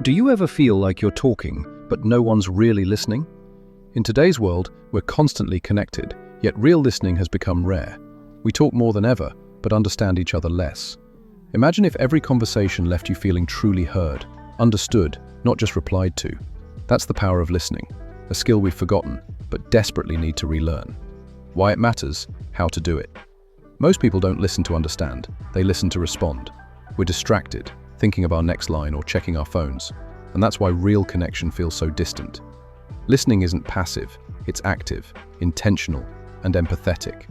Do you ever feel like you're talking, but no one's really listening? In today's world, we're constantly connected, yet real listening has become rare. We talk more than ever, but understand each other less. Imagine if every conversation left you feeling truly heard, understood, not just replied to. That's the power of listening, a skill we've forgotten, but desperately need to relearn. Why it matters, how to do it. Most people don't listen to understand, they listen to respond. We're distracted, thinking of our next line or checking our phones, and that's why real connection feels so distant. Listening isn't passive, it's active, intentional, and empathetic.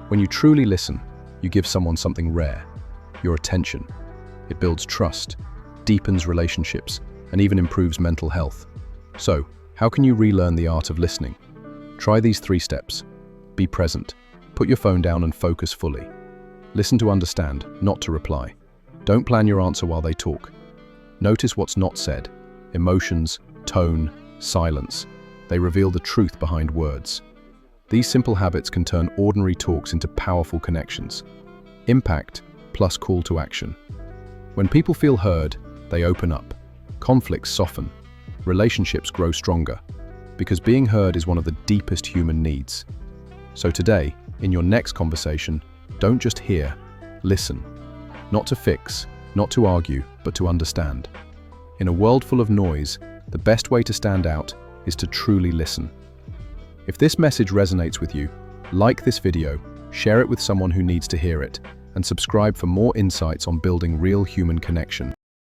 When you truly listen, you give someone something rare, your attention. It builds trust, deepens relationships, and even improves mental health. So, how can you relearn the art of listening? Try these 3 steps. Be present. Put your phone down and focus fully. Listen to understand, not to reply. Don't plan your answer while they talk. Notice what's not said. Emotions, tone, silence. They reveal the truth behind words. These simple habits can turn ordinary talks into powerful connections. Impact plus call to action. When people feel heard, they open up. Conflicts soften. Relationships grow stronger. Because being heard is one of the deepest human needs. So today, in your next conversation, don't just hear, listen. Not to fix, not to argue, but to understand. In a world full of noise, the best way to stand out is to truly listen. If this message resonates with you, like this video, share it with someone who needs to hear it, and subscribe for more insights on building real human connection.